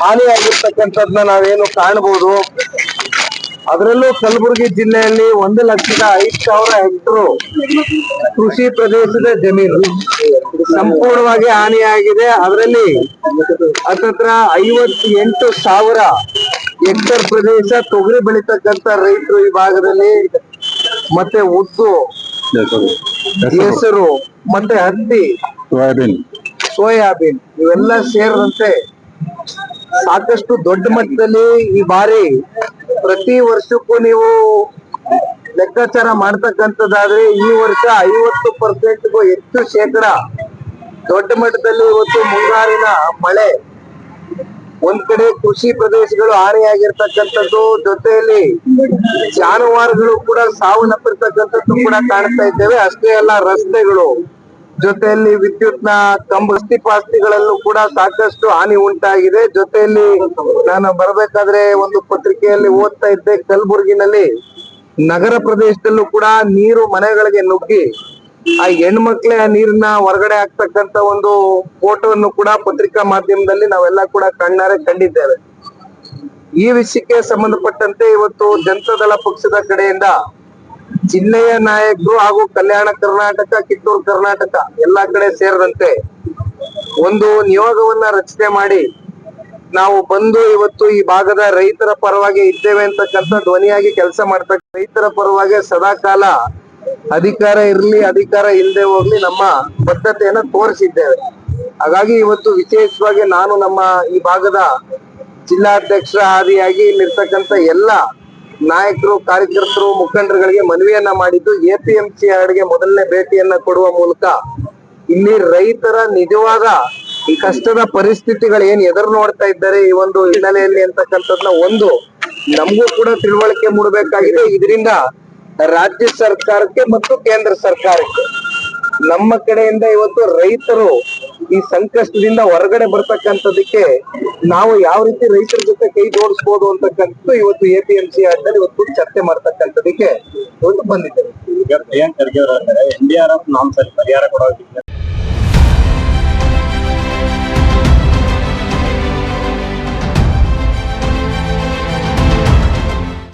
ಹಾನಿಯಾಗಿರ್ತಕ್ಕಂಥದ್ನ ನಾವೇನು ಕಾಣಬಹುದು. ಅದರಲ್ಲೂ ಕಲಬುರಗಿ ಜಿಲ್ಲೆಯಲ್ಲಿ 1,05,000 ಹೆಕ್ಟರ್ ಕೃಷಿ ಪ್ರದೇಶದ ಜಮೀನು ಸಂಪೂರ್ಣವಾಗಿ ಹಾನಿಯಾಗಿದೆ. ಅದರಲ್ಲಿ ಹತ್ತತ್ರ 58,000 ಹೆಕ್ಟರ್ ಪ್ರದೇಶ ತೊಗರಿ ಬೆಳೀತಕ್ಕಂಥ ರೈತರು ಈ ಭಾಗದಲ್ಲಿ, ಮತ್ತೆ ಉದ್ದು, ಹೆಸರು, ಮತ್ತೆ ಹತ್ತಿ, ಸೋಯಾಬೀನ್ ಇವೆಲ್ಲ ಸೇರಿದಂತೆ ಸಾಕಷ್ಟು ದೊಡ್ಡ ಮಟ್ಟದಲ್ಲಿ ಈ ಬಾರಿ ಪ್ರತಿ ವರ್ಷಕ್ಕೂ ನೀವು ಲೆಕ್ಕಾಚಾರ ಮಾಡ್ತಕ್ಕಂಥದ್ದಾದ್ರೆ ಈ ವರ್ಷ 50%ಗೂ ಹೆಚ್ಚು ಶೇಕಡ ದೊಡ್ಡ ಮಟ್ಟದಲ್ಲಿ ಇವತ್ತು ಮುಂಗಾರಿನ ಮಳೆ ಒಂದ್ ಕಡೆ ಕೃಷಿ ಪ್ರದೇಶಗಳು ಹಾನಿಯಾಗಿರ್ತಕ್ಕಂಥದ್ದು, ಜೊತೆಯಲ್ಲಿ ಜಾನುವಾರುಗಳು ಕೂಡ ಸಾವನ್ನಪ್ಪಿರ್ತಕ್ಕಂಥದ್ದು ಕೂಡ ಕಾಣ್ತಾ ಇದ್ದೇವೆ. ಅಷ್ಟೇ ಅಲ್ಲ, ರಸ್ತೆಗಳು ಜೊತೆಯಲ್ಲಿ ವಿದ್ಯುತ್ನ ಕಂಬ ಪಾಸ್ತಿಗಳಲ್ಲೂ ಕೂಡ ಸಾಕಷ್ಟು ಹಾನಿ ಉಂಟಾಗಿದೆ. ಜೊತೆಯಲ್ಲಿ ನಾನು ಬರಬೇಕಾದ್ರೆ ಒಂದು ಪತ್ರಿಕೆಯಲ್ಲಿ ಓದ್ತಾ ಇದ್ದೆ, ಕಲಬುರಗಿನಲ್ಲಿ ನಗರ ಪ್ರದೇಶದಲ್ಲೂ ಕೂಡ ನೀರು ಮನೆಗಳಿಗೆ ನುಗ್ಗಿ ಆ ಹೆಣ್ಮಕ್ಳೇ ಆ ನೀರನ್ನ ಹೊರಗಡೆ ಹಾಕ್ತಕ್ಕಂತ ಒಂದು ಫೋಟೋವನ್ನು ಕೂಡ ಪತ್ರಿಕಾ ಮಾಧ್ಯಮದಲ್ಲಿ ನಾವೆಲ್ಲ ಕೂಡ ಕಣ್ಣಾರೆ ಕಂಡಿದ್ದೇವೆ. ಈ ವಿಷಯಕ್ಕೆ ಸಂಬಂಧಪಟ್ಟಂತೆ ಇವತ್ತು ಜನತಾದಳ ಪಕ್ಷದ ಕಡೆಯಿಂದ ಜಿಲ್ಲೆಯ ನಾಯಕರು ಹಾಗೂ ಕಲ್ಯಾಣ ಕರ್ನಾಟಕ, ಕಿತ್ತೂರು ಕರ್ನಾಟಕ ಎಲ್ಲಾ ಕಡೆ ಸೇರಿದಂತೆ ಒಂದು ನಿಯೋಗವನ್ನ ರಚನೆ ಮಾಡಿ ನಾವು ಬಂದು ಇವತ್ತು ಈ ಭಾಗದ ರೈತರ ಪರವಾಗಿ ಇದ್ದೇವೆ ಅಂತಕ್ಕಂಥ ಧ್ವನಿಯಾಗಿ ಕೆಲಸ ಮಾಡ್ತಕ್ಕ ರೈತರ ಪರವಾಗಿ ಸದಾಕಾಲ ಅಧಿಕಾರ ಇರ್ಲಿ ಅಧಿಕಾರ ಇಲ್ಲದೆ ಹೋಗ್ಲಿ ನಮ್ಮ ಬದ್ಧತೆಯನ್ನ ತೋರಿಸಿದ್ದೇವೆ. ಹಾಗಾಗಿ ಇವತ್ತು ವಿಶೇಷವಾಗಿ ನಾನು ನಮ್ಮ ಈ ಭಾಗದ ಜಿಲ್ಲಾಧ್ಯಕ್ಷರ ಆದಿಯಾಗಿ ಇಲ್ಲಿರ್ತಕ್ಕಂಥ ಎಲ್ಲ ನಾಯಕರು, ಕಾರ್ಯಕರ್ತರು, ಮುಖಂಡರುಗಳಿಗೆ ಮನವಿಯನ್ನ ಮಾಡಿದ್ದು APMC ಯಾರ್ಡ್ಗೆ ಮೊದಲನೇ ಭೇಟಿಯನ್ನ ಕೊಡುವ ಮೂಲಕ ಇಲ್ಲಿ ರೈತರ ನಿಜವಾದ ಈ ಕಷ್ಟದ ಪರಿಸ್ಥಿತಿಗಳು ಏನ್ ಎದುರು ನೋಡ್ತಾ ಇದ್ದಾರೆ ಈ ಒಂದು ಹಿನ್ನೆಲೆಯಲ್ಲಿ ಅಂತಕ್ಕಂಥದ್ನ ಒಂದು ನಮಗೂ ಕೂಡ ತಿಳುವಳಿಕೆ ಮೂಡಬೇಕಾಗಿದೆ. ಇದರಿಂದ ರಾಜ್ಯ ಸರ್ಕಾರಕ್ಕೆ ಮತ್ತು ಕೇಂದ್ರ ಸರ್ಕಾರಕ್ಕೆ ನಮ್ಮ ಕಡೆಯಿಂದ ಇವತ್ತು ರೈತರು ಈ ಸಂಕಷ್ಟದಿಂದ ಹೊರಗಡೆ ಬರ್ತಕ್ಕಂಥದಕ್ಕೆ ನಾವು ಯಾವ ರೀತಿ ರೈತರ ಜೊತೆ ಕೈ ಜೋಡಿಸಬಹುದು ಅಂತಕ್ಕಂಥದ್ದು ಇವತ್ತು APMC ಯಾರ್ಡ್ನಲ್ಲಿ ಇವತ್ತು ಚರ್ಚೆ ಮಾಡ್ತಕ್ಕಂಥದಕ್ಕೆ ಇವತ್ತು ಬಂದಿದ್ದೇವೆ. ಈಗ ಪ್ರಿಯಾಂಕ್ ಖರ್ಗೆ ಅವರು NDRF ನಾಮ್ಸ್ ಅಲ್ಲಿ ಪರಿಹಾರ ಕೊಡೋದಿಲ್ಲ.